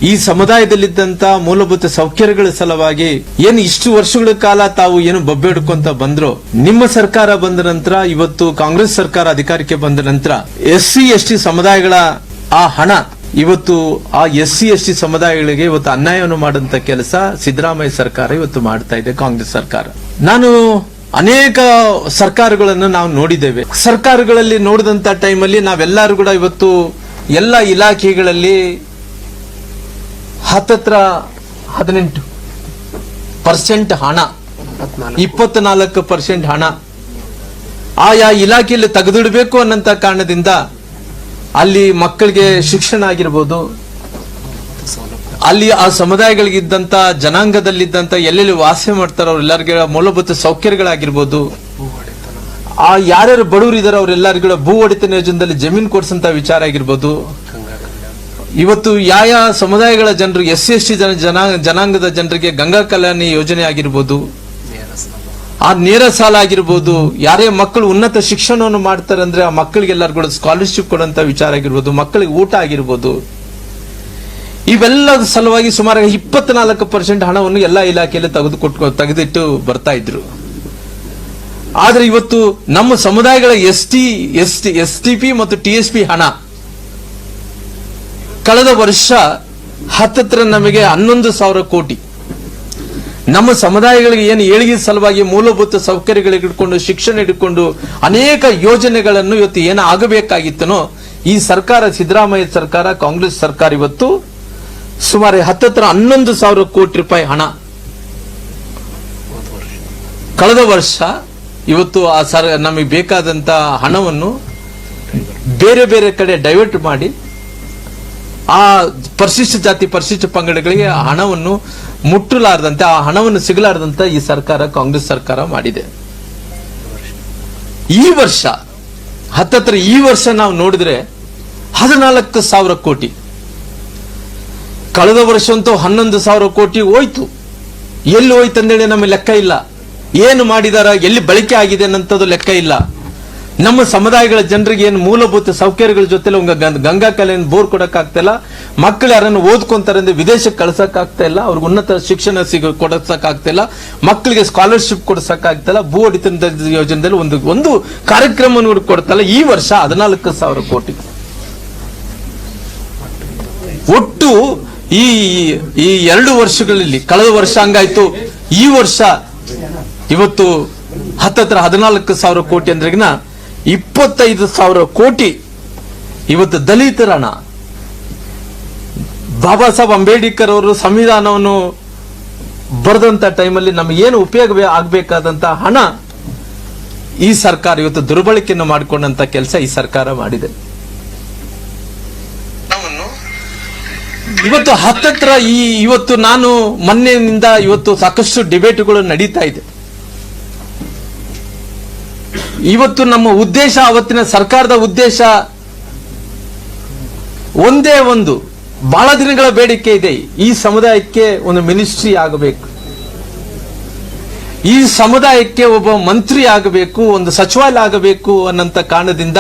ಈ ಸಮುದಾಯದಲ್ಲಿದ್ದಂತ ಮೂಲಭೂತ ಸೌಕರ್ಯಗಳ ಸಲುವಾಗಿ ಏನು ಇಷ್ಟು ವರ್ಷಗಳ ಕಾಲ ತಾವು ಏನು ಬೊಬ್ಬೆಡ್ಕೊಂತ ಬಂದ್ರು, ನಿಮ್ಮ ಸರ್ಕಾರ ಬಂದ ನಂತರ, ಇವತ್ತು ಕಾಂಗ್ರೆಸ್ ಸರ್ಕಾರ ಅಧಿಕಾರಕ್ಕೆ ಬಂದ ನಂತರ SC ST ಸಮುದಾಯಗಳ ಆ ಹಣ ಇವತ್ತು ಆ SC ST ಸಮುದಾಯಗಳಿಗೆ ಇವತ್ತು ಅನ್ಯಾಯವನ್ನು ಮಾಡುವಂತ ಕೆಲಸ ಸಿದ್ದರಾಮಯ್ಯ ಸರ್ಕಾರ ಇವತ್ತು ಮಾಡ್ತಾ ಇದೆ, ಕಾಂಗ್ರೆಸ್ ಸರ್ಕಾರ. ನಾನು ಅನೇಕ ಸರ್ಕಾರಗಳನ್ನು ನಾವು ನೋಡಿದ್ದೇವೆ. ಸರ್ಕಾರಗಳಲ್ಲಿ ನೋಡಿದಂತ ಟೈಮಲ್ಲಿ ನಾವೆಲ್ಲರೂ ಕೂಡ ಇವತ್ತು ಎಲ್ಲ ಇಲಾಖೆಗಳಲ್ಲಿ 18% ಹಣ, 24% ಹಣ ಆಯಾ ಇಲಾಖೆಯಲ್ಲಿ ತೆಗೆದಿಡಬೇಕು ಅನ್ನಂತ ಕಾರಣದಿಂದ ಅಲ್ಲಿ ಮಕ್ಕಳಿಗೆ ಶಿಕ್ಷಣ ಆಗಿರ್ಬೋದು, ಅಲ್ಲಿ ಆ ಸಮುದಾಯಗಳಿಗಿದ್ದಂತ ಜನಾಂಗದಲ್ಲಿದ್ದಂತ ಎಲ್ಲೆಲ್ಲಿ ವಾಸ ಮಾಡ್ತಾರೋ ಅವರೆಲ್ಲರಿಗೆ ಮೂಲಭೂತ ಸೌಕರ್ಯಗಳಾಗಿರ್ಬೋದು, ಆ ಯಾರ್ಯಾರು ಬಡವರು ಇದಾರೆ ಅವರೆಲ್ಲರಿಗೂ ಭೂ ಒಡೆತನ ಯೋಜನೆಯಲ್ಲಿ ಜಮೀನು ಕೊಡಿಸಂತ ವಿಚಾರ ಆಗಿರ್ಬೋದು, ಇವತ್ತು ಯಾವ ಸಮುದಾಯಗಳ ಜನರು SC ST ಜನಾಂಗದ ಜನರಿಗೆ ಗಂಗಾ ಕಲ್ಯಾಣಿ ಯೋಜನೆ ಆಗಿರ್ಬೋದು, ಆ ನೇರ ಸಾಲ ಆಗಿರ್ಬೋದು, ಯಾರೇ ಮಕ್ಕಳು ಉನ್ನತ ಶಿಕ್ಷಣವನ್ನು ಮಾಡ್ತಾರೆ ಅಂದ್ರೆ ಆ ಮಕ್ಕಳಿಗೆಲ್ಲರಿಗೂ ಸ್ಕಾಲರ್ಶಿಪ್ ಕೊಡುವಂತ ವಿಚಾರ ಆಗಿರ್ಬೋದು, ಮಕ್ಕಳಿಗೆ ಊಟ ಆಗಿರ್ಬೋದು, ಇವೆಲ್ಲದ ಸಲುವಾಗಿ ಸುಮಾರು 24% ಹಣವನ್ನು ಎಲ್ಲಾ ಇಲಾಖೆಯಲ್ಲಿ ತೆಗೆದಿಟ್ಟು ಬರ್ತಾ ಇದ್ರು. ಆದ್ರೆ ಇವತ್ತು ನಮ್ಮ ಸಮುದಾಯಗಳ STP ಮತ್ತು TSP ಹಣ ಕಳೆದ ವರ್ಷ ಹತ್ತತ್ರ ನಮಗೆ 11,000 ಕೋಟಿ ನಮ್ಮ ಸಮುದಾಯಗಳಿಗೆ ಏನು ಏಳಿಗೆ ಸಲುವಾಗಿ ಮೂಲಭೂತ ಸೌಕರ್ಯಗಳಿಗೆ ಇಟ್ಕೊಂಡು, ಶಿಕ್ಷಣ ಇಟ್ಕೊಂಡು ಅನೇಕ ಯೋಜನೆಗಳನ್ನು ಇವತ್ತು ಏನು ಆಗಬೇಕಾಗಿತ್ತನೋ ಈ ಸರ್ಕಾರ, ಸಿದ್ದರಾಮಯ್ಯ ಸರ್ಕಾರ, ಕಾಂಗ್ರೆಸ್ ಸರ್ಕಾರ ಇವತ್ತು ಸುಮಾರು ಹತ್ತತ್ರ 11,000 ಕೋಟಿ ರೂಪಾಯಿ ಹಣ ಕಳೆದ ವರ್ಷ ಇವತ್ತು ಆ ನಮಗೆ ಬೇಕಾದಂತ ಹಣವನ್ನು ಬೇರೆ ಬೇರೆ ಕಡೆ ಡೈವರ್ಟ್ ಮಾಡಿ ಆ ಪರಿಶಿಷ್ಟ ಜಾತಿ ಪರಿಶಿಷ್ಟ ಪಂಗಡಗಳಿಗೆ ಹಣವನ್ನು ಮುಟ್ಟಲಾರದಂತೆ, ಆ ಹಣವನ್ನು ಸಿಗಲಾರದಂತೆ ಈ ಸರ್ಕಾರ, ಕಾಂಗ್ರೆಸ್ ಸರ್ಕಾರ ಮಾಡಿದೆ. ಈ ವರ್ಷ ಹತ್ತತ್ರ ಈ ವರ್ಷ ನಾವು ನೋಡಿದ್ರೆ 14,000 ಕೋಟಿ, ಕಳೆದ ವರ್ಷ ಅಂತೂ 11,000 ಕೋಟಿ ಹೋಯ್ತು. ಎಲ್ಲಿ ಹೋಯ್ತು ಅಂದೇಳಿ ನಮಗೆ ಲೆಕ್ಕ ಇಲ್ಲ, ಏನು ಮಾಡಿದಾರ, ಎಲ್ಲಿ ಬಳಕೆ ಆಗಿದೆ ಅನ್ನಂಥದ್ದು ಲೆಕ್ಕ ಇಲ್ಲ. ನಮ್ಮ ಸಮುದಾಯಗಳ ಜನರಿಗೆ ಏನು ಮೂಲಭೂತ ಸೌಕರ್ಯಗಳ ಜೊತೆಲಿ ಗಂಗಾ ಕಲ್ಯಾಣ ಬೋರ್ ಕೊಡಕ್ ಆಗ್ತಾ ಇಲ್ಲ, ಮಕ್ಕಳು ಯಾರನ್ನು ಓದ್ಕೊಂತಾರೆ ಅಂದ್ರೆ ವಿದೇಶಕ್ಕೆ ಕಳ್ಸಕ್ ಆಗ್ತಾ ಇಲ್ಲ, ಅವ್ರಿಗೆ ಉನ್ನತ ಶಿಕ್ಷಣ ಕೊಡಸಕ್ ಆಗ್ತಾ ಇಲ್ಲ, ಮಕ್ಕಳಿಗೆ ಸ್ಕಾಲರ್ಶಿಪ್ ಕೊಡ್ಸಕ್ ಆಗ್ತಾ ಇಲ್ಲ, ಭೂ ಒಡೆತನದ ಯೋಜನೆಯಲ್ಲಿ ಒಂದು ಕಾರ್ಯಕ್ರಮವನ್ನು ಕೊಡ್ತಲ್ಲ. ಈ ವರ್ಷ 14,000 ಕೋಟಿ ಒಟ್ಟು ಈ 2 ವರ್ಷಗಳಲ್ಲಿ, ಕಳೆದ ವರ್ಷ ಹಂಗಾಯ್ತು, ಈ ವರ್ಷ ಇವತ್ತು ಹತ್ತತ್ರ 14,000 ಕೋಟಿ ಅಂದ್ರೆಗಿನ 25,000 ಕೋಟಿ ಇವತ್ತು ದಲಿತರ ಹಣ. ಬಾಬಾ ಸಾಹೇಬ್ ಅಂಬೇಡ್ಕರ್ ಅವರು ಸಂವಿಧಾನವನ್ನು ಬರೆದಂತ ಟೈಮಲ್ಲಿ ನಮಗೇನು ಉಪಯೋಗ ಆಗಬೇಕಾದಂತ ಹಣ ಈ ಸರ್ಕಾರ ಇವತ್ತು ದುರ್ಬಳಕೆಯನ್ನು ಮಾಡಿಕೊಂಡಂತ ಕೆಲಸ ಈ ಸರ್ಕಾರ ಮಾಡಿದೆ. ಇವತ್ತು ಹತ್ತತ್ರ ಇವತ್ತು ನಾನು ಮೊನ್ನೆಯಿಂದ ಇವತ್ತು ಸಾಕಷ್ಟು ಡಿಬೇಟ್ಗಳು ನಡೀತಾ ಇದೆ. ಇವತ್ತು ನಮ್ಮ ಉದ್ದೇಶ, ಅವತ್ತಿನ ಸರ್ಕಾರದ ಉದ್ದೇಶ ಒಂದೇ ಒಂದು, ಬಹಳ ದಿನಗಳ ಬೇಡಿಕೆ ಇದೆ, ಈ ಸಮುದಾಯಕ್ಕೆ ಒಂದು ಮಿನಿಸ್ಟ್ರಿ ಆಗಬೇಕು, ಈ ಸಮುದಾಯಕ್ಕೆ ಒಬ್ಬ ಮಂತ್ರಿ ಆಗಬೇಕು, ಒಂದು ಸಚಿವಾಲಯ ಆಗಬೇಕು ಅನ್ನಂತ ಕಾರಣದಿಂದ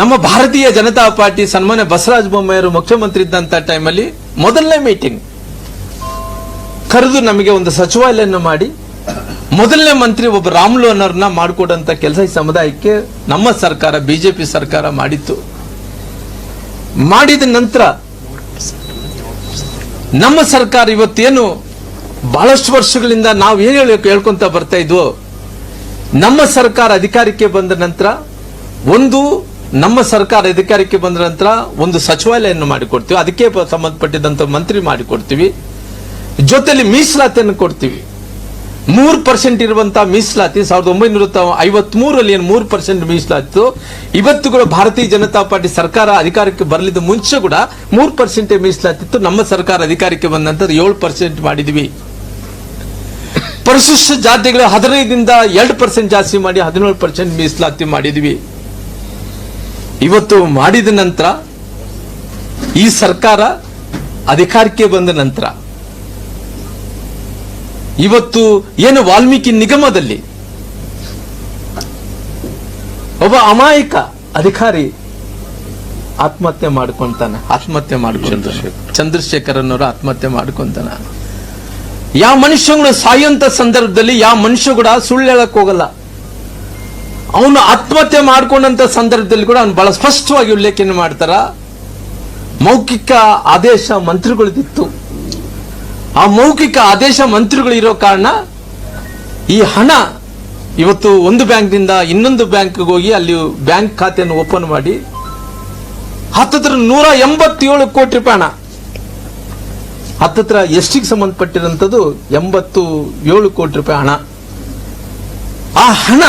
ನಮ್ಮ ಭಾರತೀಯ ಜನತಾ ಪಾರ್ಟಿ ಸನ್ಮಾನ್ಯ ಬಸವರಾಜ ಬೊಮ್ಮಾಯಿಯವರು ಮುಖ್ಯಮಂತ್ರಿ ಇದ್ದಂತ ಟೈಮಲ್ಲಿ ಮೊದಲನೇ ಮೀಟಿಂಗ್ ಕರೆದು ನಮಗೆ ಒಂದು ಸಚಿವಾಲಯವನ್ನು ಮಾಡಿ ಮೊದಲನೇ ಮಂತ್ರಿ ಒಬ್ಬ ರಾಮುಲು ಅನ್ನೋರನ್ನ ಮಾಡಿಕೊಡಂತ ಕೆಲಸ ಈ ಸಮುದಾಯಕ್ಕೆ ನಮ್ಮ ಸರ್ಕಾರ, ಬಿಜೆಪಿ ಸರ್ಕಾರ ಮಾಡಿತ್ತು. ಮಾಡಿದ ನಂತರ ನಮ್ಮ ಸರ್ಕಾರ ಇವತ್ತೇನು ಬಹಳಷ್ಟು ವರ್ಷಗಳಿಂದ ನಾವು ಏನು ಹೇಳ್ಕೊಂತ ಬರ್ತಾ ಇದ್ವೋ, ನಮ್ಮ ಸರ್ಕಾರ ಅಧಿಕಾರಕ್ಕೆ ಬಂದ ನಂತರ ನಮ್ಮ ಸರ್ಕಾರ ಅಧಿಕಾರಕ್ಕೆ ಬಂದ ನಂತರ ಒಂದು ಸಚಿವಾಲಯವನ್ನು ಮಾಡಿಕೊಡ್ತೀವಿ, ಅದಕ್ಕೆ ಸಂಬಂಧಪಟ್ಟಿದ್ದಂತ ಮಂತ್ರಿ ಮಾಡಿಕೊಡ್ತೀವಿ, ಜೊತೆಲಿ ಮೀಸಲಾತಿಯನ್ನು ಕೊಡ್ತೀವಿ. 3% ಇರುವಂತಹ ಮೀಸಲಾತಿ 1953ರಲ್ಲಿ 3% ಮೀಸಲಾತಿ ಇವತ್ತು ಕೂಡ ಭಾರತೀಯ ಜನತಾ ಪಾರ್ಟಿ ಸರ್ಕಾರ ಅಧಿಕಾರಕ್ಕೆ ಬರಲಿದ್ದ ಮುಂಚೆ ಕೂಡ 3% ಮೀಸಲಾತಿತ್ತು. ನಮ್ಮ ಸರ್ಕಾರ ಅಧಿಕಾರಕ್ಕೆ ಬಂದ ನಂತರ 7% ಮಾಡಿದ್ವಿ. ಪರಿಶಿಷ್ಟ ಜಾತಿಗಳ 15ರಿಂದ 2% ಜಾಸ್ತಿ ಮಾಡಿ 17% ಮೀಸಲಾತಿ ಮಾಡಿದ್ವಿ. ಇವತ್ತು ಮಾಡಿದ ನಂತರ ಈ ಸರ್ಕಾರ ಅಧಿಕಾರಕ್ಕೆ ಬಂದ ನಂತರ ಇವತ್ತು ಏನು ವಾಲ್ಮೀಕಿ ನಿಗಮದಲ್ಲಿ ಒಬ್ಬ ಅಮಾಯಕ ಅಧಿಕಾರಿ ಆತ್ಮಹತ್ಯೆ ಮಾಡ್ಕೊಂತಾನೆ. ಚಂದ್ರಶೇಖರ್ ಅನ್ನೋರು ಆತ್ಮಹತ್ಯೆ ಮಾಡ್ಕೊಂತಾನ. ಯಾವ ಮನುಷ್ಯಗಳು ಸಾಯುವಂತ ಸಂದರ್ಭದಲ್ಲಿ ಯಾವ ಮನುಷ್ಯ ಕೂಡ ಸುಳ್ಳು ಹೇಳಕ್ ಹೋಗಲ್ಲ. ಅವನು ಆತ್ಮಹತ್ಯೆ ಮಾಡ್ಕೊಂಡಂತ ಸಂದರ್ಭದಲ್ಲಿ ಕೂಡ ಅವನು ಬಹಳ ಸ್ಪಷ್ಟವಾಗಿ ಉಲ್ಲೇಖನ ಮಾಡ್ತಾರ. ಮೌಖಿಕ ಆದೇಶ ಮಂತ್ರಿಗಳದಿತ್ತು. ಆ ಮೌಖಿಕ ಆದೇಶ ಮಂತ್ರಿಗಳು ಇರೋ ಕಾರಣ ಈ ಹಣ ಇವತ್ತು ಒಂದು ಬ್ಯಾಂಕ್ನಿಂದ ಇನ್ನೊಂದು ಬ್ಯಾಂಕ್ಗೆ ಹೋಗಿ ಅಲ್ಲಿ ಬ್ಯಾಂಕ್ ಖಾತೆಯನ್ನು ಓಪನ್ ಮಾಡಿ ಹತ್ತತ್ರ 187 ಕೋಟಿ ರೂಪಾಯಿ ಹಣ, ಹತ್ತತ್ರ ಎಸ್ಟಿಗೆ ಸಂಬಂಧಪಟ್ಟಿರಂಥದ್ದು 87 ಕೋಟಿ ರೂಪಾಯಿ ಹಣ. ಆ ಹಣ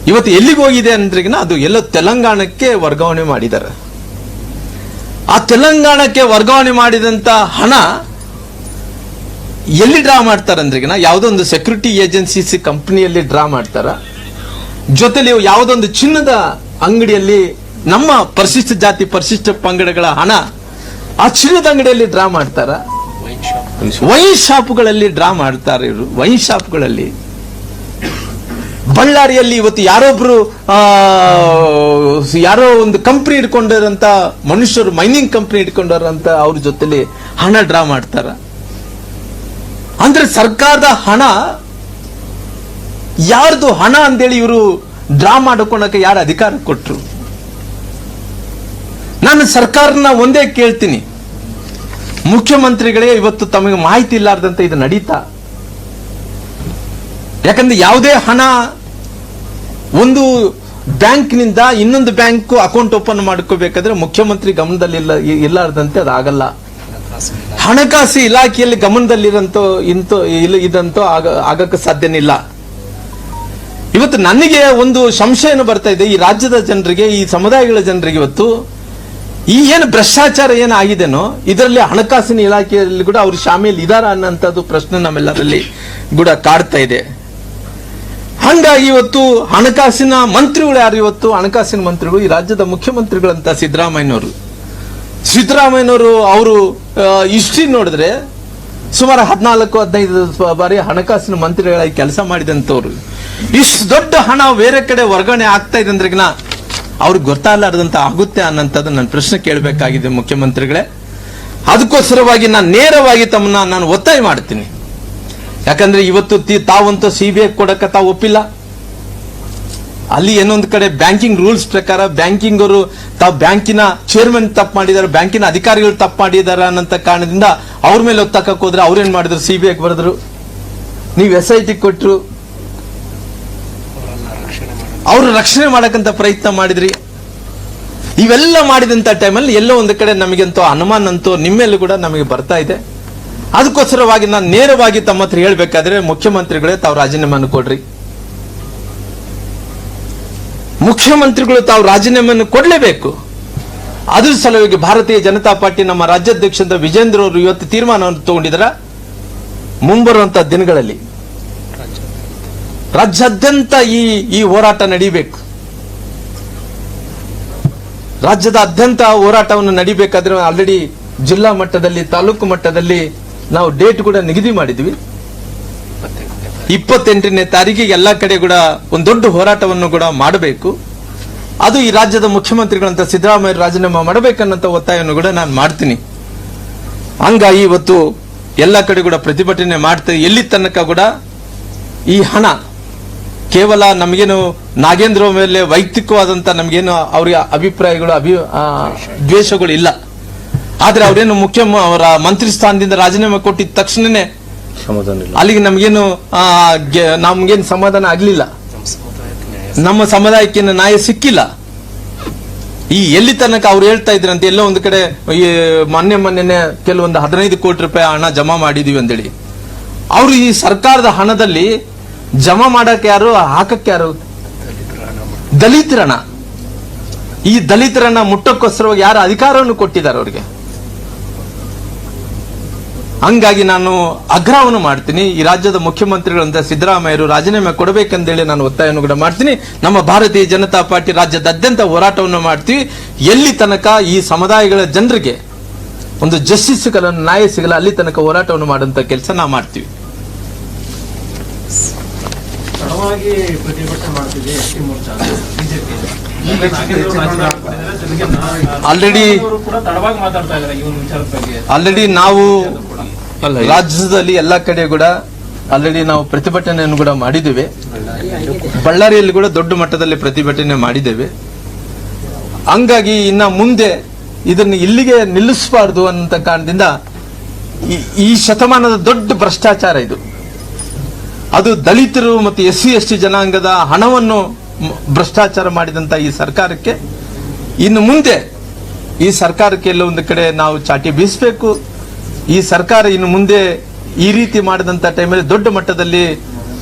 ಇವತ್ತು ಎಲ್ಲಿಗೆ ಹೋಗಿದೆ ಅಂದ್ರಿಗಿನ ಅದು ಎಲ್ಲೋ ತೆಲಂಗಾಣಕ್ಕೆ ವರ್ಗಾವಣೆ ಮಾಡಿದ್ದಾರೆ. ಆ ತೆಲಂಗಾಣಕ್ಕೆ ವರ್ಗಾವಣೆ ಮಾಡಿದಂತ ಹಣ ಎಲ್ಲಿ ಡ್ರಾ ಮಾಡ್ತಾರೆ ಅಂದ್ರಿಗಿನ ಯಾವುದೋ ಒಂದು ಸೆಕ್ಯೂರಿಟಿ ಏಜೆನ್ಸಿ ಕಂಪನಿಯಲ್ಲಿ ಡ್ರಾ ಮಾಡ್ತಾರ. ಜೊತೆಲಿ ಯಾವುದೊಂದು ಚಿನ್ನದ ಅಂಗಡಿಯಲ್ಲಿ ನಮ್ಮ ಪರಿಶಿಷ್ಟ ಜಾತಿ ಪರಿಶಿಷ್ಟ ಪಂಗಡಗಳ ಹಣ ಆ ಚಿನ್ನದ ಅಂಗಡಿಯಲ್ಲಿ ಡ್ರಾ ಮಾಡ್ತಾರ. ವೈನ್ ಶಾಪ್ಗಳಲ್ಲಿ ಡ್ರಾ ಮಾಡ್ತಾರೆ ಇವರು. ವೈನ್ ಶಾಪ್ಗಳಲ್ಲಿ ಬಳ್ಳಾರಿಯಲ್ಲಿ ಇವತ್ತು ಯಾರೋ ಒಂದು ಕಂಪ್ನಿ ಇಟ್ಕೊಂಡಿರೋಂತ ಮನುಷ್ಯರು ಮೈನಿಂಗ್ ಕಂಪ್ನಿ ಇಟ್ಕೊಂಡಿರೋಂತ ಅವ್ರ ಜೊತೆಲಿ ಹಣ ಡ್ರಾ ಮಾಡ್ತಾರ. ಅಂದ್ರೆ ಸರ್ಕಾರದ ಹಣ ಯಾರ್ದು ಹಣ ಅಂತೇಳಿ ಇವರು ಡ್ರಾ ಮಾಡ್ಕೊಳಕ್ಕೆ ಯಾರು ಅಧಿಕಾರ ಕೊಟ್ರು? ನಾನು ಸರ್ಕಾರನ ಒಂದೇ ಕೇಳ್ತೀನಿ, ಮುಖ್ಯಮಂತ್ರಿಗಳೇ ಇವತ್ತು ತಮಗೆ ಮಾಹಿತಿ ಇಲ್ಲಾರ್ದಂತೆ ಇದು ನಡೀತಾ? ಯಾಕಂದ್ರೆ ಯಾವುದೇ ಹಣ ಒಂದು ಬ್ಯಾಂಕ್ನಿಂದ ಇನ್ನೊಂದು ಬ್ಯಾಂಕ್ ಅಕೌಂಟ್ ಓಪನ್ ಮಾಡ್ಕೋಬೇಕಾದ್ರೆ ಮುಖ್ಯಮಂತ್ರಿ ಗಮನದಲ್ಲಿ ಇಲ್ಲಾರ್ದಂತೆ ಅದಾಗಲ್ಲ. ಹಣಕಾಸು ಇಲಾಖೆಯಲ್ಲಿ ಇದಂತೂ ಆಗಕ್ಕೆ ಸಾಧ್ಯನಿಲ್ಲ. ಇವತ್ತು ನನಗೆ ಒಂದು ಸಂಶಯನ ಬರ್ತಾ ಇದೆ, ಈ ರಾಜ್ಯದ ಜನರಿಗೆ, ಈ ಸಮುದಾಯಗಳ ಜನರಿಗೆ ಇವತ್ತು ಈ ಏನು ಭ್ರಷ್ಟಾಚಾರ ಏನಾಗಿದೆನೋ ಇದರಲ್ಲಿ ಹಣಕಾಸಿನ ಇಲಾಖೆಯಲ್ಲಿ ಕೂಡ ಅವರು ಶಾಮೀಲ್ ಇದಾರ ಅನ್ನೋಂಥದ್ದು ಪ್ರಶ್ನೆ ನಮ್ಮೆಲ್ಲರಲ್ಲಿ ಕೂಡ ಕಾಡ್ತಾ ಇದೆ. ಹಂಗಾಗಿ ಇವತ್ತು ಹಣಕಾಸಿನ ಮಂತ್ರಿಗಳು ಯಾರು? ಇವತ್ತು ಹಣಕಾಸಿನ ಮಂತ್ರಿಗಳು ಈ ರಾಜ್ಯದ ಮುಖ್ಯಮಂತ್ರಿಗಳಂತ ಸಿದ್ದರಾಮಯ್ಯನವರು ಅವರು ಹಿಸ್ಟ್ರಿ ನೋಡಿದ್ರೆ ಸುಮಾರು 14-15 ಬಾರಿ ಹಣಕಾಸಿನ ಮಂತ್ರಿಗಳಾಗಿ ಕೆಲಸ ಮಾಡಿದಂತವ್ರು. ಇಷ್ಟು ದೊಡ್ಡ ಹಣ ಬೇರೆ ಕಡೆ ವರ್ಗಾವಣೆ ಆಗ್ತಾ ಇದೆ ಅಂದ್ರೆಗಿನ ಅವ್ರಿಗೆ ಗೊತ್ತಾಗಲಾರ್ದಂತ ಆಗುತ್ತೆ ಅನ್ನೋಂಥದ್ದು ನನ್ನ ಪ್ರಶ್ನೆ ಕೇಳಬೇಕಾಗಿದೆ ಮುಖ್ಯಮಂತ್ರಿಗಳೇ. ಅದಕ್ಕೋಸ್ಕರವಾಗಿ ನಾನು ನೇರವಾಗಿ ತಮ್ಮನ್ನ ನಾನು ಒತ್ತಾಯ ಮಾಡ್ತೀನಿ. ಯಾಕಂದ್ರೆ ಇವತ್ತು ತಾವಂತೂ ಸಿಬಿಐ ಕೊಡಕ್ಕೆ ತಾವು ಒಪ್ಪಿಲ್ಲ. ಅಲ್ಲಿ ಏನೊಂದು ಕಡೆ ಬ್ಯಾಂಕಿಂಗ್ ರೂಲ್ಸ್ ಪ್ರಕಾರ ಬ್ಯಾಂಕಿಂಗ್ ಅವರು ತಾವು ಬ್ಯಾಂಕಿನ ಚೇರ್ಮನ್ ತಪ್ಪು ಮಾಡಿದ್ದಾರೆ, ಬ್ಯಾಂಕಿನ ಅಧಿಕಾರಿಗಳು ತಪ್ಪು ಮಾಡಿದ್ದಾರೆ ಅನ್ನೋ ಕಾರಣದಿಂದ ಅವ್ರ ಮೇಲೆ ಒತ್ತಕಕ್ಕೆ ಹೋದ್ರೆ ಅವ್ರೇನ್ ಮಾಡಿದ್ರು? ಸಿಬಿಐಗೆ ಬರೆದ್ರು, ನೀವು SIT ಕೊಟ್ರು, ಅವರು ರಕ್ಷಣೆ ಮಾಡಕ್ಕಂತ ಪ್ರಯತ್ನ ಮಾಡಿದ್ರಿ. ಇವೆಲ್ಲ ಮಾಡಿದಂತ ಟೈಮಲ್ಲಿ ಎಲ್ಲೋ ಒಂದು ಕಡೆ ನಮಗಂತೂ ಅನುಮಾನ ಅಂತೂ ನಿಮ್ಮೆಲ್ಲೂ ಕೂಡ ನಮಗೆ ಬರ್ತಾ ಇದೆ. ಅದಕ್ಕೋಸ್ಕರವಾಗಿ ನಾನು ನೇರವಾಗಿ ತಮ್ಮ ಹತ್ರ ಹೇಳ್ಬೇಕಾದ್ರೆ ಮುಖ್ಯಮಂತ್ರಿಗಳೇ ತಾವು ರಾಜೀನಾಮೆಯನ್ನು ಕೊಡ್ರಿ. ಮುಖ್ಯಮಂತ್ರಿಗಳು ತಾವು ರಾಜೀನಾಮೆಯನ್ನು ಕೊಡಲೇಬೇಕು. ಅದ್ರ ಸಲುವಾಗಿ ಭಾರತೀಯ ಜನತಾ ಪಾರ್ಟಿ ನಮ್ಮ ರಾಜ್ಯಾಧ್ಯಕ್ಷ ವಿಜೇಂದ್ರ ಅವರು ಇವತ್ತು ತೀರ್ಮಾನವನ್ನು ತಗೊಂಡಿದ್ದಾರೆ. ಮುಂಬರುವಂತಹ ದಿನಗಳಲ್ಲಿ ರಾಜ್ಯಾದ್ಯಂತ ಈ ಹೋರಾಟ ನಡೀಬೇಕು. ರಾಜ್ಯದಾದ್ಯಂತ ಹೋರಾಟವನ್ನು ನಡೀಬೇಕಾದ್ರೆ ಆಲ್ರೆಡಿ ಜಿಲ್ಲಾ ಮಟ್ಟದಲ್ಲಿ ತಾಲೂಕು ಮಟ್ಟದಲ್ಲಿ ನಾವು ಡೇಟ್ ಕೂಡ ನಿಗದಿ ಮಾಡಿದ್ವಿ. 28ನೇ ತಾರೀಕಿಗೆ ಎಲ್ಲಾ ಕಡೆ ಕೂಡ ಒಂದು ದೊಡ್ಡ ಹೋರಾಟವನ್ನು ಕೂಡ ಮಾಡಬೇಕು. ಅದು ಈ ರಾಜ್ಯದ ಮುಖ್ಯಮಂತ್ರಿಗಳಂತ ಸಿದ್ದರಾಮಯ್ಯ ರಾಜೀನಾಮೆ ಮಾಡಬೇಕನ್ನಂತ ಒತ್ತಾಯವನ್ನು ಕೂಡ ನಾನು ಮಾಡ್ತೀನಿ. ಹಂಗಾಗಿ ಇವತ್ತು ಎಲ್ಲ ಕಡೆ ಕೂಡ ಪ್ರತಿಭಟನೆ ಮಾಡ್ತೇವೆ. ಎಲ್ಲಿ ತನಕ ಕೂಡ ಈ ಹಣ ಕೇವಲ ನಮಗೇನು ನಾಗೇಂದ್ರ ಮೇಲೆ ವೈಯಕ್ತಿಕವಾದಂತ ನಮಗೇನು ಅವ್ರಿಗೆ ಅಭಿಪ್ರಾಯಗಳು ದ್ವೇಷಗಳು ಇಲ್ಲ. ಆದ್ರೆ ಅವರೇನು ಅವರ ಮಂತ್ರಿ ಸ್ಥಾನದಿಂದ ರಾಜೀನಾಮೆ ಕೊಟ್ಟಿದ ತಕ್ಷಣನೇ ಅಲ್ಲಿಗೆ ನಮಗೇನು ಸಮಾಧಾನ ಆಗ್ಲಿಲ್ಲ, ನಮ್ಮ ಸಮುದಾಯಕ್ಕೆ ನ್ಯಾಯ ಸಿಕ್ಕಿಲ್ಲ. ಈ ಎಲ್ಲಿ ತನಕ ಅವ್ರು ಹೇಳ್ತಾ ಇದ್ರಂತೆ ಎಲ್ಲೋ ಒಂದು ಕಡೆ ಮೊನ್ನೆ ಕೆಲವೊಂದು 15 ಕೋಟಿ ರೂಪಾಯಿ ಹಣ ಜಮಾ ಮಾಡಿದೀವಿ ಅಂತೇಳಿ. ಅವರು ಈ ಸರ್ಕಾರದ ಹಣದಲ್ಲಿ ಜಮಾ ಮಾಡಕ್ಕೆ ಯಾರು, ಹಾಕಕ್ಕೆ ಯಾರು? ದಲಿತರಣ. ಈ ದಲಿತರನ್ನ ಮುಟ್ಟಕ್ಕೋಸ್ಕರವಾಗಿ ಯಾರು ಅಧಿಕಾರವನ್ನು ಕೊಟ್ಟಿದ್ದಾರೆ ಅವ್ರಿಗೆ? ಹಂಗಾಗಿ ನಾನು ಆಗ್ರಹವನ್ನು ಮಾಡ್ತೀನಿ, ಈ ರಾಜ್ಯದ ಮುಖ್ಯಮಂತ್ರಿಗಳಂತ ಸಿದ್ದರಾಮಯ್ಯರು ರಾಜೀನಾಮೆ ಕೊಡಬೇಕೆಂದೇಳಿ ನಾನು ಒತ್ತಾಯವನ್ನು ಕೂಡ ಮಾಡ್ತೀನಿ. ನಮ್ಮ ಭಾರತೀಯ ಜನತಾ ಪಾರ್ಟಿ ರಾಜ್ಯದಾದ್ಯಂತ ಹೋರಾಟವನ್ನು ಮಾಡ್ತೀವಿ. ಎಲ್ಲಿ ತನಕ ಈ ಸಮುದಾಯಗಳ ಜನರಿಗೆ ಒಂದು ಜಸ್ಟಿಸ್ ಸಿಗಲ್ಲ, ನ್ಯಾಯ ಸಿಗಲ್ಲ, ಅಲ್ಲಿ ತನಕ ಹೋರಾಟವನ್ನು ಮಾಡುವಂತ ಕೆಲಸ ನಾವು ಮಾಡ್ತೀವಿ. ಪ್ರತಿಭಟನೆ ಮಾಡ್ತಿದೆ ಬಿಜೆಪಿ ಆಲ್ರೆಡಿ ನಾವು ರಾಜ್ಯದಲ್ಲಿ ಎಲ್ಲ ಕಡೆ ಕೂಡ ಆಲ್ರೆಡಿ ನಾವು ಪ್ರತಿಭಟನೆಯನ್ನು ಕೂಡ ಮಾಡಿದ್ದೇವೆ. ಬಳ್ಳಾರಿಯಲ್ಲಿ ಕೂಡ ದೊಡ್ಡ ಮಟ್ಟದಲ್ಲಿ ಪ್ರತಿಭಟನೆ ಮಾಡಿದ್ದೇವೆ. ಹಂಗಾಗಿ ಇನ್ನ ಮುಂದೆ ಇದನ್ನು ಇಲ್ಲಿಗೆ ನಿಲ್ಲಿಸಬಾರದು ಅನ್ನೋ ಕಾರಣದಿಂದ ಈ ಶತಮಾನದ ದೊಡ್ಡ ಭ್ರಷ್ಟಾಚಾರ ಇದು. ಅದು ದಲಿತರು ಮತ್ತು SC/ST ಜನಾಂಗದ ಹಣವನ್ನು ಭ್ರಷ್ಟಾಚಾರ ಮಾಡಿದಂತ ಈ ಸರ್ಕಾರಕ್ಕೆ ಇನ್ನು ಮುಂದೆ ಈ ಸರ್ಕಾರಕ್ಕೆ ಎಲ್ಲ ಒಂದು ಕಡೆ ನಾವು ಚಾಟಿ ಬೀಸಬೇಕು. ಈ ಸರ್ಕಾರ ಇನ್ನು ಮುಂದೆ ಈ ರೀತಿ ಮಾಡಿದಂತ ಟೈಮಲ್ಲಿ ದೊಡ್ಡ ಮಟ್ಟದಲ್ಲಿ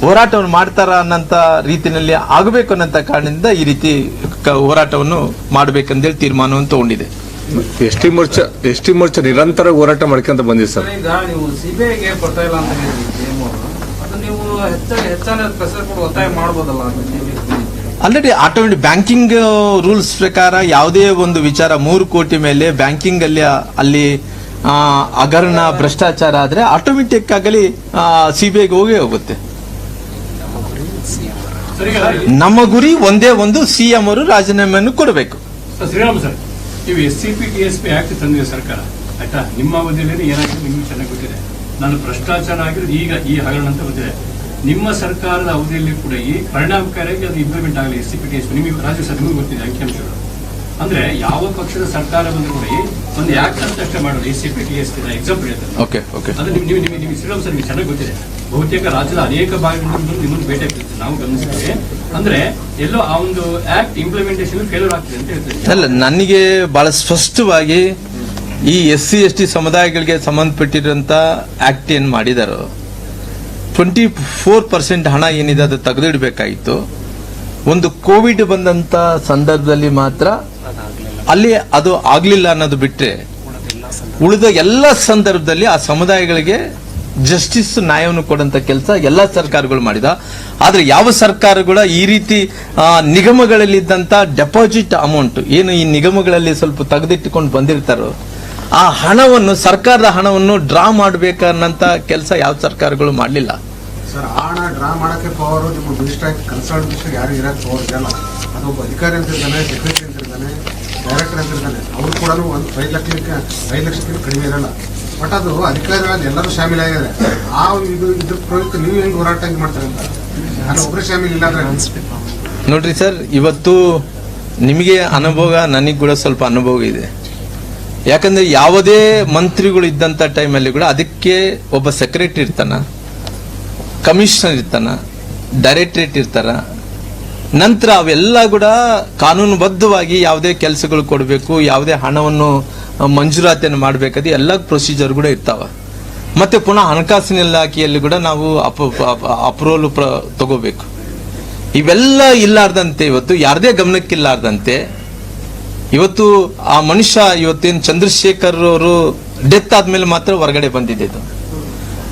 ಹೋರಾಟವನ್ನು ಮಾಡ್ತಾರ ಅನ್ನಂತ ರೀತಿಯಲ್ಲಿ ಆಗಬೇಕು ಅನ್ನಂತ ಕಾರಣದಿಂದ ಈ ರೀತಿ ಹೋರಾಟವನ್ನು ಮಾಡಬೇಕಂತೇಳಿ ತೀರ್ಮಾನವನ್ನು ತಗೊಂಡಿದೆ. ಎಸ್ಟಿ ಮೋರ್ಚಾ ನಿರಂತರ ಹೋರಾಟ ಮಾಡ್ಕೊಂತ ಬಂದಿದೆ ಸರ್. ಈಗ ನೀವು ಸಿಬಿಐಗೆ ಕೊಡ್ತಾ ಇಲ್ಲ ಅಂತ ಹೇಳಿದ್ರಿ, ಅದು ನೀವು ಹೆಚ್ಚಾಗಿ ಪ್ರೆಸರ್ ಕೊಟ್ಟು ಒತ್ತಾಯ ಮಾಡಬಹುದಲ್ಲ? ಆಲ್ರೆಡಿ ಆಟೋಮೆಟಿಕ್ ಬ್ಯಾಂಕಿಂಗ್ ರೂಲ್ಸ್ ಪ್ರಕಾರ ಯಾವುದೇ ಒಂದು ವಿಚಾರ 3 ಕೋಟಿ ಮೇಲೆ ಬ್ಯಾಂಕಿಂಗ್ ಅಲ್ಲಿ ಹಗರಣ ಭ್ರಷ್ಟಾಚಾರ ಆದ್ರೆ ಆಟೋಮೆಟಿಕ್ ಆಗಲಿ ಸಿಬಿಐಗೆ ಹೋಗುತ್ತೆ. ನಮ್ಮ ಗುರಿ ಒಂದೇ ಒಂದು, CM ಅವರು ರಾಜೀನಾಮೆಯನ್ನು ಕೊಡಬೇಕು. ಶ್ರೀರಾಮ್ ಸರ್, ನೀವು SCP TSP ಆಕ್ಟ್ ತಂದಿದೆ ಸರ್ಕಾರ, ಆಯ್ತಾ? ನಿಮ್ಮ ಅವಧಿಯಲ್ಲಿ ಏನಾಗಿದೆ ನಿಮ್ಗೆ ಚೆನ್ನಾಗಿ ಗೊತ್ತಿದೆ. ನಾನು ಭ್ರಷ್ಟಾಚಾರ ಆಗಿರೋದು ಈಗ ಈ ಹಗರಣ ಅಂತ ಗೊತ್ತಿದೆ. ನಿಮ್ಮ ಸರ್ಕಾರದ ಅವಧಿಯಲ್ಲಿ ಕೂಡ ಈ ಪರಿಣಾಮಕಾರಿಯಾಗಿ ಅದು ಇಂಪ್ಲಿಮೆಂಟ್ ಆಗಲಿ SCP TSP. ನಿಮಗೆ ರಾಜ್ಯ ಸರ್ ನಿಮಗೆ ಗೊತ್ತಿದೆ ಅಂಕಿಅಂಶಗಳು. ಅಂದ್ರೆ ಯಾವ ಪಕ್ಷದ ಸರ್ಕಾರ ಬಂದು ಕೂಡ ಒಂದು ಆಕ್ಟ್ ಅಂತ ಅಷ್ಟೇ ಮಾಡೋದು SCP TSP ಎಕ್ಸಾಂಪಲ್ ಹೇಳ್ತಾರೆ. ಅದು ನಿಮಗೆ ಶ್ರೀರಾಮ್ ಸರ್ ನಿಮಗೆ ಚೆನ್ನಾಗಿ ಗೊತ್ತಿದೆ. ಬಹುತೇಕ ರಾಜ್ಯದ ಅನೇಕ ಭಾಗಗಳಿಂದ ನಿಮ್ಮನ್ನು ಭೇಟಿ ಆಗ್ತಿದೆ, ನಾವು ಗಮನಿಸಿದ್ದೇವೆ. ಅಂದ್ರೆ ಎಲ್ಲೋ ಆ ಒಂದು ಆಕ್ಟ್ ಇಂಪ್ಲಿಮೆಂಟೇಷನ್ ಫೇಲ್ಯೂರ್ ಆಗ್ತಿದೆ ಅಂತ ಹೇಳ್ತಾರೆ. ಅಲ್ಲ, ನನಗೆ ಬಹಳ ಸ್ಪಷ್ಟವಾಗಿ ಈ SC/ST ಸಮುದಾಯಗಳಿಗೆ ಸಂಬಂಧಪಟ್ಟಿರುವಂತ ಆಕ್ಟ್ ಏನ್ ಮಾಡಿದಾರೋ 24% ಹಣ ಏನಿದೆ ಅದು ತೆಗೆದಿಡಬೇಕಾಗಿತ್ತು. ಒಂದು ಕೋವಿಡ್ ಬಂದಂತ ಸಂದರ್ಭದಲ್ಲಿ ಮಾತ್ರ ಅಲ್ಲಿ ಅದು ಆಗ್ಲಿಲ್ಲ ಅನ್ನೋದು ಬಿಟ್ರೆ ಉಳಿದ ಎಲ್ಲ ಸಂದರ್ಭದಲ್ಲಿ ಆ ಸಮುದಾಯಗಳಿಗೆ ಜಸ್ಟಿಸ್ ನ್ಯಾಯವನ್ನು ಕೊಡುವಂತ ಕೆಲಸ ಎಲ್ಲಾ ಸರ್ಕಾರಗಳು ಮಾಡಿದ. ಆದ್ರೆ ಯಾವ ಸರ್ಕಾರಗಳ ಈ ರೀತಿ ನಿಗಮಗಳಲ್ಲಿ ಇದ್ದಂತ ಡೆಪಾಸಿಟ್ ಅಮೌಂಟ್ ಏನು ಈ ನಿಗಮಗಳಲ್ಲಿ ಸ್ವಲ್ಪ ತೆಗೆದಿಟ್ಟುಕೊಂಡು ಬಂದಿರ್ತಾರೋ ಆ ಹಣವನ್ನು, ಸರ್ಕಾರದ ಹಣವನ್ನು ಡ್ರಾ ಮಾಡಬೇಕನ್ನಂತ ಕೆಲಸ ಯಾವ ಸರ್ಕಾರಗಳು ಮಾಡಲಿಲ್ಲ. ಸರ್, ಆ ಹಣ ಡ್ರಾ ಮಾಡಕ್ಕೆ ಪವರ್ ನಿಮ್ಮ ಮಿನಿಸ್ಟರ್ ಕನ್ಸಲ್ಟೇಷನ್ ಯಾರು ಇರಕ್ಕೆ ಪವರ್ ಇದೆಯಲ್ಲ. ಅದೊಬ್ಬ ಅಧಿಕಾರಿ ಅಂತ ಇರ್ತಾನೆ, ಸೆಕ್ರೆಟರಿ ಅಂತ ಇರ್ತಾನೆ, ಡೈರೆಕ್ಟರ್ ಅಂತ ಇರ್ತಾನೆ. ಅವ್ರು ಕೂಡ ಒಂದು 5 ಲಕ್ಷಕ್ಕಿಂತ ಕಡಿಮೆ ಇರಲ್ಲ. ಬಟ್ ಅದು ಅಧಿಕಾರಿಗಳಲ್ಲಿ ಎಲ್ಲರೂ ಶಾಮೀಲಾಗಿದ್ದಾರೆ. ಆ ಇದ್ರ ಪ್ರಯುಕ್ತ ನೀವು ಹೆಂಗ್ ಹೋರಾಟ ಮಾಡ್ತಾರೆ ಅಂತ ನಾನು ಒಬ್ಬರೇ ಶಾಮೀಲ್ ಇಲ್ಲ ಅಂದ್ರೆ ನೋಡ್ರಿ ಸರ್, ಇವತ್ತು ನಿಮಗೆ ಅನುಭವ, ನನಗೆ ಕೂಡ ಸ್ವಲ್ಪ ಅನುಭವ ಇದೆ. ಯಾಕಂದ್ರೆ ಯಾವುದೇ ಮಂತ್ರಿಗಳು ಇದ್ದಂತ ಟೈಮಲ್ಲಿ ಕೂಡ ಅದಕ್ಕೆ ಒಬ್ಬ ಸೆಕ್ರೆಟರಿ ಇರ್ತಾನ, ಕಮಿಷನರ್ ಇರ್ತಾನ, ಡೈರೆಕ್ಟರೇಟ್ ಇರ್ತಾರ. ನಂತರ ಅವೆಲ್ಲ ಕೂಡ ಕಾನೂನುಬದ್ಧವಾಗಿ ಯಾವುದೇ ಕೆಲಸಗಳು ಕೊಡಬೇಕು, ಯಾವುದೇ ಹಣವನ್ನು ಮಂಜೂರಾತಿಯನ್ನು ಮಾಡಬೇಕಾದ್ರೆ ಎಲ್ಲ ಪ್ರೊಸೀಜರ್ ಕೂಡ ಇರ್ತಾವ. ಮತ್ತೆ ಪುನಃ ಹಣಕಾಸಿನ ಇಲಾಖೆಯಲ್ಲಿ ಕೂಡ ನಾವು ಅಪ್ರೂವಲ್ ತಗೋಬೇಕು. ಇವೆಲ್ಲ ಇಲ್ಲಾರ್ದಂತೆ ಇವತ್ತು ಯಾರದೇ ಗಮನಕ್ಕಿಲ್ಲಾರ್ದಂತೆ ಇವತ್ತು ಆ ಮನುಷ್ಯ ಇವತ್ತೇನು ಚಂದ್ರಶೇಖರ್ ಅವರು ಡೆತ್ ಆದ್ಮೇಲೆ ಮಾತ್ರ ಹೊರಗಡೆ ಬಂದಿದೆ. ಇದು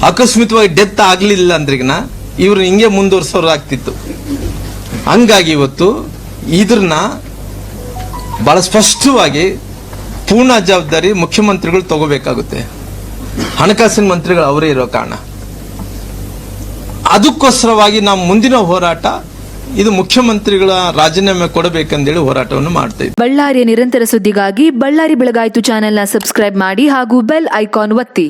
ಅಕಸ್ಮಿತವಾಗಿ ಡೆತ್ ಆಗ್ಲಿಲ್ಲ ಅಂದ್ರಿಗಿನ ಇವ್ರು ಹಿಂಗೆ ಮುಂದುವರ್ಸೋರು ಆಗ್ತಿತ್ತು. ಹಂಗಾಗಿ ಇವತ್ತು ಇದ್ರನ್ನ ಬಹಳ ಸ್ಪಷ್ಟವಾಗಿ ಪೂರ್ಣ ಜವಾಬ್ದಾರಿ ಮುಖ್ಯಮಂತ್ರಿಗಳು ತಗೋಬೇಕಾಗುತ್ತೆ. ಹಣಕಾಸಿನ ಮಂತ್ರಿಗಳು ಅವರೇ ಇರೋ ಕಾರಣ ಅದಕ್ಕೋಸ್ಕರವಾಗಿ ನಾವು ಮುಂದಿನ ಹೋರಾಟ ಇದು ಮುಖ್ಯಮಂತ್ರಿಗಳ ರಾಜೀನಾಮೆ ಕೊಡಬೇಕೆಂದೇಳಿ ಹೋರಾಟವನ್ನು ಮಾಡ್ತಾ ಇದ್ದೀವಿ. ಬಳ್ಳಾರಿಯ ನಿರಂತರ ಸುದ್ದಿಗಾಗಿ ಬಳ್ಳಾರಿ ಬೆಳಗಾಯಿತು ಚಾನೆಲ್ನ ಸಬ್ಸ್ಕ್ರೈಬ್ ಮಾಡಿ ಹಾಗೂ ಬೆಲ್ ಐಕಾನ್ ಒತ್ತಿ.